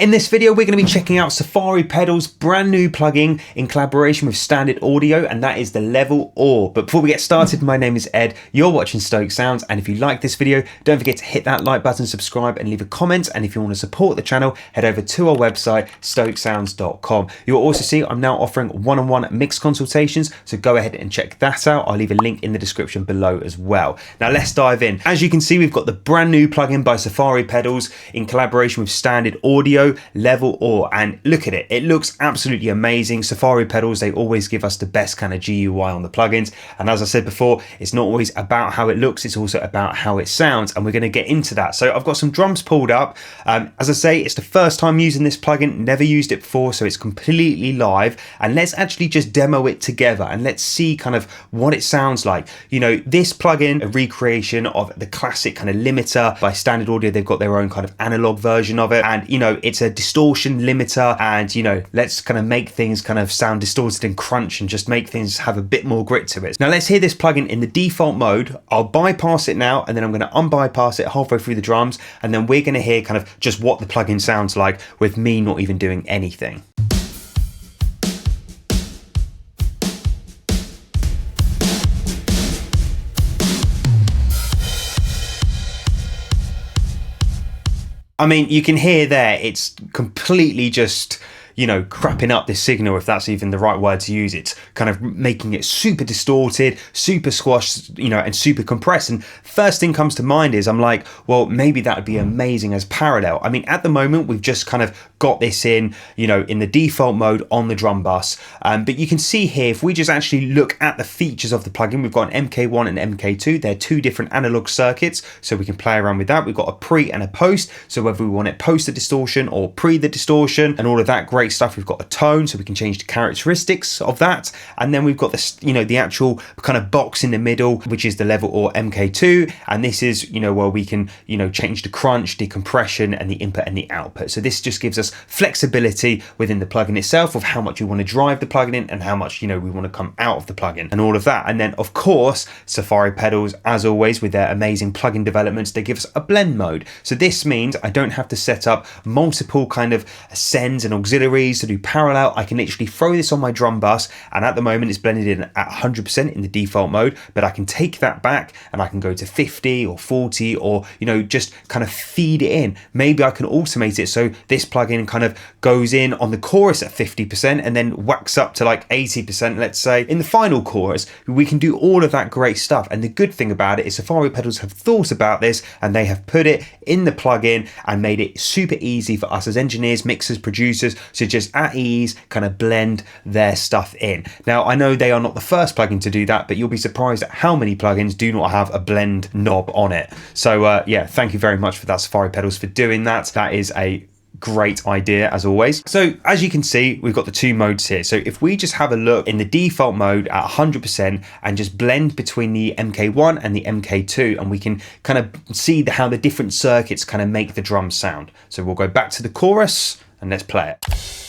In this video, we're going to be checking out Safari Pedal's brand new plugin in collaboration with Standard Audio, and that is the Level Or. But before we get started, my name is Ed, you're watching Stokes Sounds, and if you like this video, don't forget to hit that like button, subscribe, and leave a comment. And if you want to support the channel, head over to our website, stokessounds.com. You'll also see I'm now offering one-on-one mix consultations, so go ahead and check that out. I'll leave a link in the description below as well. Now let's dive in. As you can see, we've got the brand new plugin by Safari Pedals in collaboration with Standard Audio, Level Or, and look at it. It looks absolutely amazing. Safari Pedals, they always give us the best kind of GUI on the plugins, and as I said before, it's not always about how it looks, it's also about how it sounds, and we're going to get into that. So I've got some drums pulled up. As I say, it's the first time using this plugin, never used it before, so it's completely live, and let's actually just demo it together and let's see kind of what it sounds like. You know, this plugin, a recreation of the classic kind of limiter by Standard Audio. They've got their own kind of analog version of it, and you know, it's a distortion limiter, and you know, let's kind of make things kind of sound distorted and crunch and just make things have a bit more grit to it. Now let's hear this plugin in the default mode. I'll bypass it now, and then I'm going to unbypass it halfway through the drums, and then we're going to hear kind of just what the plugin sounds like with me not even doing anything. I mean, you can hear there, it's completely just, you know, crapping up this signal, if that's even the right word to use. It's kind of making it super distorted, super squashed, you know, and super compressed. And first thing comes to mind is I'm like, well, maybe that would be amazing as parallel. I mean, at the moment, we've just kind of got this in, you know, in the default mode on the drum bus. But you can see here, if we just actually look at the features of the plugin, we've got an MK1 and MK2. They're two different analog circuits, so we can play around with that. We've got a pre and a post, so whether we want it post the distortion or pre the distortion and all of that great stuff. We've got a tone, so we can change the characteristics of that, and then we've got this, you know, the actual kind of box in the middle, which is the Level Or MK2, and this is, you know, where we can, you know, change the crunch, decompression, and the input and the output. So this just gives us flexibility within the plugin itself of how much we want to drive the plugin in and how much, you know, we want to come out of the plugin and all of that. And then of course, Safari Pedals, as always with their amazing plugin developments, they give us a blend mode. So this means I don't have to set up multiple kind of sends and auxiliaries to do parallel. I can literally throw this on my drum bus, and at the moment it's blended in at 100% in the default mode, but I can take that back and I can go to 50 or 40, or, you know, just kind of feed it in. Maybe I can automate it so this plugin kind of goes in on the chorus at 50% and then whacks up to like 80%, let's say, in the final chorus. We can do all of that great stuff, and the good thing about it is Safari Pedals have thought about this and they have put it in the plugin and made it super easy for us as engineers, mixers, producers to just at ease kind of blend their stuff in. Now I know they are not the first plugin to do that, but you'll be surprised at how many plugins do not have a blend knob on it. So yeah, thank you very much for that, Safari Pedals, for doing that. That is a great idea as always. So as you can see, we've got the two modes here. So if we just have a look in the default mode at 100% and just blend between the MK1 and the MK2, and we can kind of see how the different circuits kind of make the drums sound. So we'll go back to the chorus and let's play it.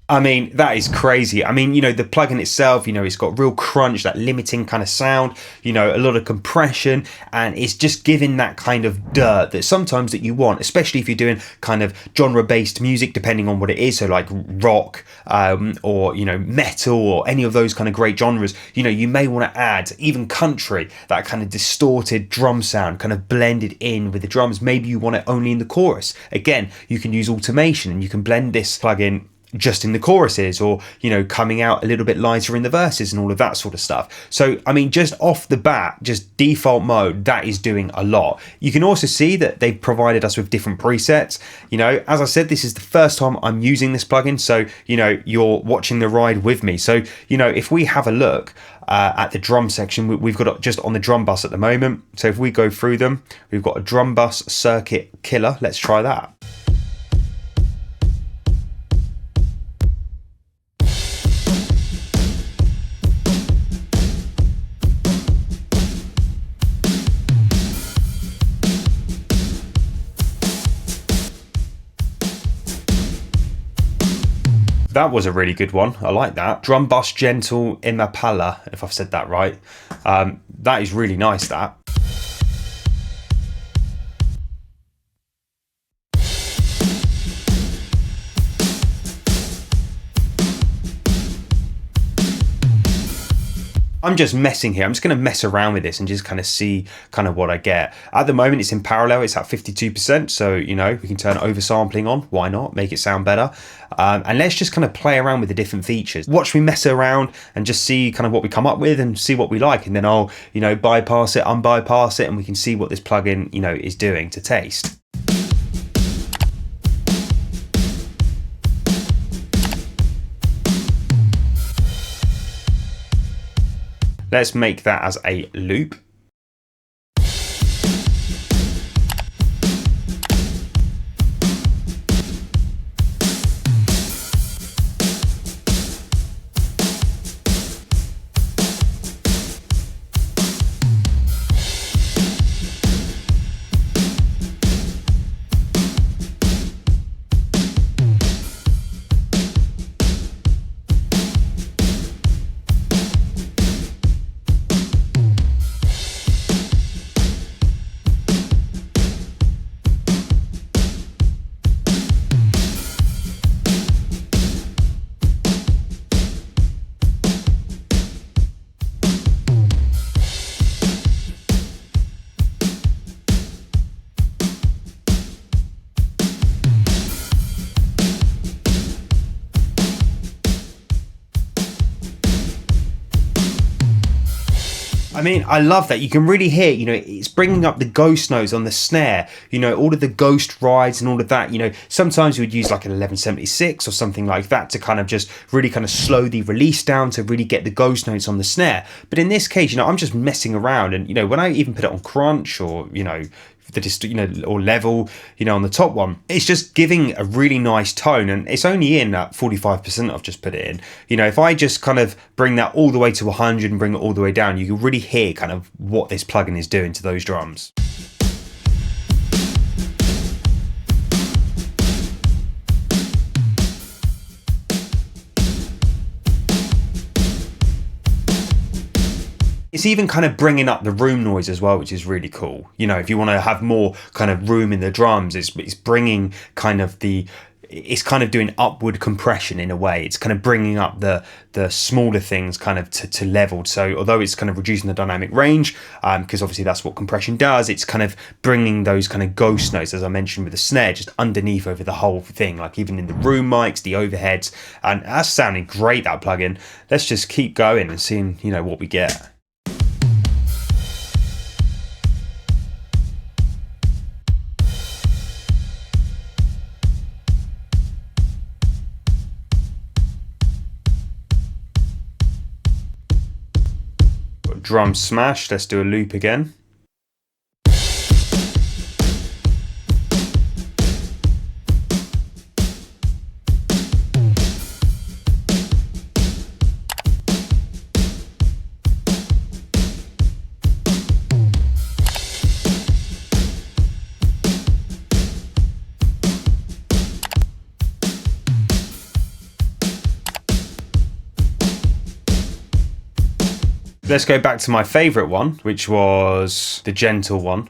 I mean, that is crazy. I mean, you know, the plugin itself, you know, it's got real crunch, that limiting kind of sound, you know, a lot of compression, and it's just giving that kind of dirt that sometimes that you want, especially if you're doing kind of genre-based music, depending on what it is. So like rock, or, you know, metal, or any of those kind of great genres, you know, you may want to add even country, that kind of distorted drum sound kind of blended in with the drums. Maybe you want it only in the chorus. Again, you can use automation and you can blend this plugin just in the choruses, or, you know, coming out a little bit lighter in the verses and all of that sort of stuff. So I mean, just off the bat, just default mode, that is doing a lot. You can also see that they've provided us with different presets. You know, as I said, this is the first time I'm using this plugin, so, you know, you're watching the ride with me. So, you know, if we have a look at the drum section, we've got just on the drum bus at the moment. So if we go through them, we've got a drum bus circuit killer. Let's try that. That was a really good one. I like that. Drum Bus Gentle Imapala, if I've said that right. That is really nice, that. I'm just messing here. I'm just going to mess around with this and just kind of see kind of what I get. At the moment, it's in parallel. It's at 52%. So, you know, we can turn oversampling on. Why not? Make it sound better. And let's just kind of play around with the different features. Watch me mess around and just see kind of what we come up with and see what we like. And then I'll, you know, bypass it, unbypass it, and we can see what this plugin, you know, is doing to taste. Let's make that as a loop. I mean, I love that. You can really hear, you know, it's bringing up the ghost notes on the snare, you know, all of the ghost rides and all of that. You know, sometimes you would use like an 1176 or something like that to kind of just really kind of slow the release down to really get the ghost notes on the snare. But in this case, you know, I'm just messing around, and, you know, when I even put it on crunch or, you know, or level, you know, on the top one, it's just giving a really nice tone, and it's only in at 45% I've just put it in. You know, if I just kind of bring that all the way to 100 and bring it all the way down, you can really hear kind of what this plugin is doing to those drums. It's even kind of bringing up the room noise as well, which is really cool. You know, if you want to have more kind of room in the drums, it's bringing kind of it's kind of doing upward compression in a way. It's kind of bringing up the smaller things kind of to level. So although it's kind of reducing the dynamic range, because obviously that's what compression does, it's kind of bringing those kind of ghost notes, as I mentioned with the snare, just underneath over the whole thing, like even in the room mics, the overheads, and that's sounding great, that plugin. Let's just keep going and seeing, you know, what we get. Drum smash, let's do a loop again. Let's go back to my favourite one, which was the gentle one.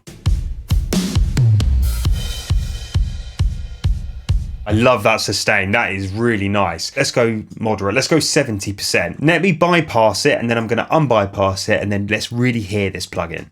I love that sustain. That is really nice. Let's go moderate. Let's go 70%. Let me bypass it, and then I'm going to unbypass it, and then let's really hear this plugin.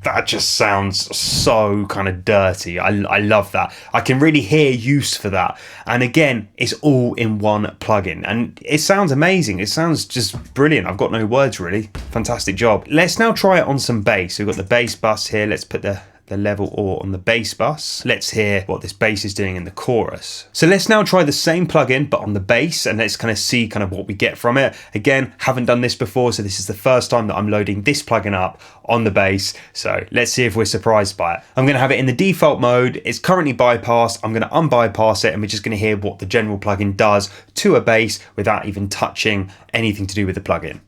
That just sounds so kind of dirty. I love that. I can really hear use for that. And again, it's all in one plugin, and it sounds amazing. It sounds just brilliant. I've got no words really. Fantastic job. Let's now try it on some bass. We've got the bass bus here. Let's put the the level or on the bass bus. Let's hear what this bass is doing in the chorus. So let's now try the same plugin but on the bass, and let's kind of see kind of what we get from it. Again, haven't done this before, so this is the first time that I'm loading this plugin up on the bass. So let's see if we're surprised by it. I'm going to have it in the default mode. It's currently bypassed. I'm going to unbypass it, and we're just going to hear what the general plugin does to a bass without even touching anything to do with the plugin.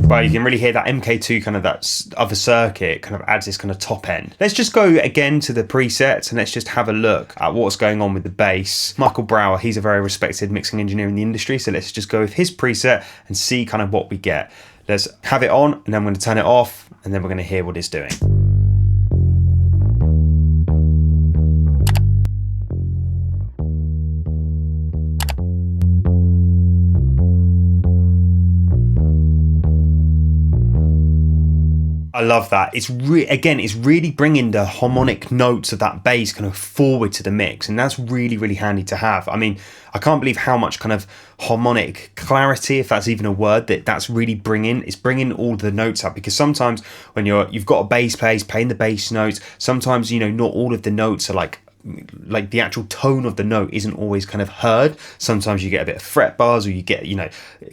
Well, you can really hear that MK2 kind of that other circuit kind of adds this kind of top end. Let's just go again to the presets and let's just have a look at what's going on with the bass. Michael Brower, he's a very respected mixing engineer in the industry, so let's just go with his preset and see kind of what we get. Let's have it on, and then I'm going to turn it off, and then we're going to hear what it's doing. I love that. It's really bringing the harmonic notes of that bass kind of forward to the mix, and that's really, really handy to have. I mean, I can't believe how much kind of harmonic clarity, if that's even a word, that's really bringing. It's bringing all the notes up, because sometimes when you've got a bass player playing the bass notes, sometimes not all of the notes are like the actual tone of the note isn't always kind of heard. Sometimes you get a bit of fret bars, or you get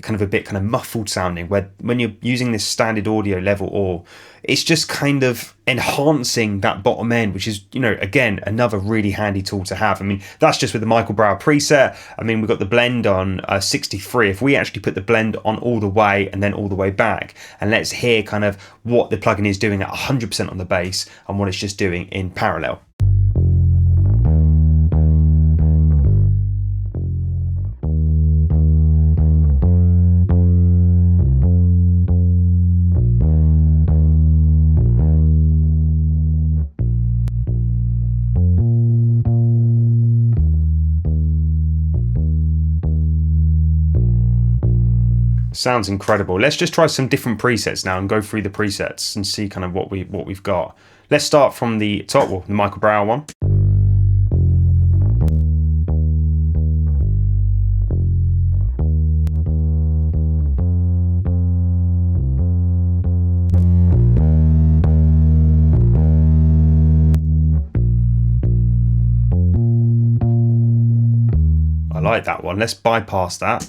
kind of a bit kind of muffled sounding, where when you're using this standard audio level, or it's just kind of enhancing that bottom end, which is again another really handy tool to have. I mean, that's just with the Michael Brower preset. I mean, we've got the blend on 63. If we actually put the blend on all the way and then all the way back, and let's hear kind of what the plugin is doing at 100% on the bass and what it's just doing in parallel. Sounds incredible. Let's just try some different presets now and go through the presets and see kind of what we've got. Let's start from the top, the Michael Brower one. I like that one. Let's bypass that.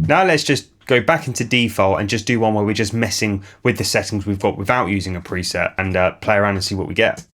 Now let's just go back into default and just do one where we're just messing with the settings we've got without using a preset, and play around and see what we get.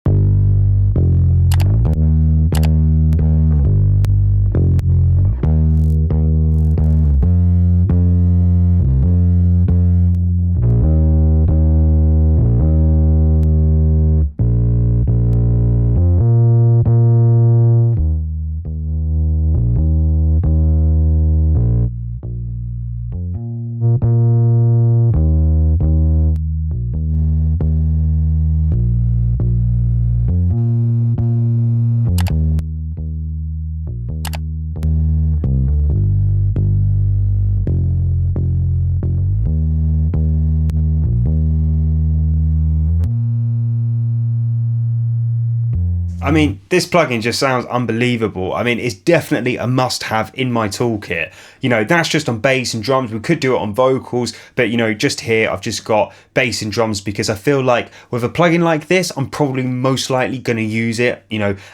I mean, this plugin just sounds unbelievable. I mean, it's definitely a must-have in my toolkit. That's just on bass and drums. We could do it on vocals, but just here I've just got bass and drums, because I feel like with a plugin like this, I'm probably most likely going to use it,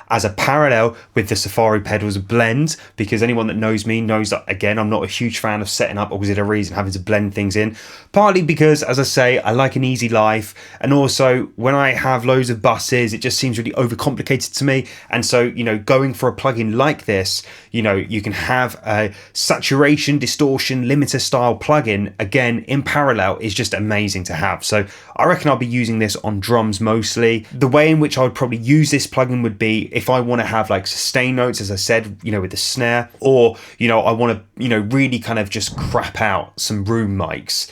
as a parallel with the Safari Pedals blend, because anyone that knows me knows that, again, I'm not a huge fan of setting up auxiliaries and having to blend things in, partly because, as I say, I like an easy life, and also when I have loads of buses, it just seems really overcomplicated complicated to me. And so, you know, going for a plugin like this, you know, you can have a saturation, distortion, limiter style plugin again in parallel is just amazing to have. So I reckon I'll be using this on drums mostly. The way in which I would probably use this plugin would be if I want to have like sustain notes, as I said, you know, with the snare, or, you know, I want to, you know, really kind of just crap out some room mics.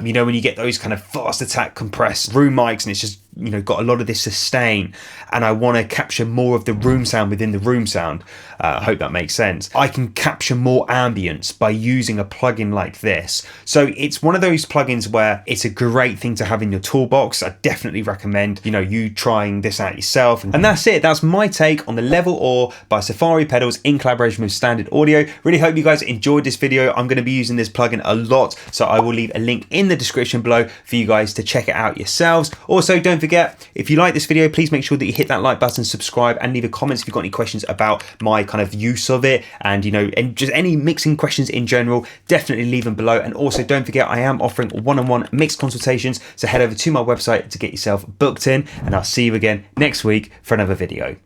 You know, when you get those kind of fast attack compressed room mics and it's just, you know, got a lot of this sustain, and I want to capture more of the room sound within the room sound. I hope that makes sense. I can capture more ambience by using a plugin like this. So it's one of those plugins where it's a great thing to have in your toolbox. I definitely recommend, you know, you trying this out yourself. And that's it. That's my take on the Level Or by Safari Pedals in collaboration with Standard Audio. Really hope you guys enjoyed this video. I'm going to be using this plugin a lot, so I will leave a link in the description below for you guys to check it out yourselves. Also, don't forget, if you like this video, please make sure that you hit that like button, subscribe, and leave a comment if you've got any questions about my kind of use of it, and, you know, and just any mixing questions in general, definitely leave them below. And also don't forget, I am offering one-on-one mix consultations, so head over to my website to get yourself booked in, and I'll see you again next week for another video.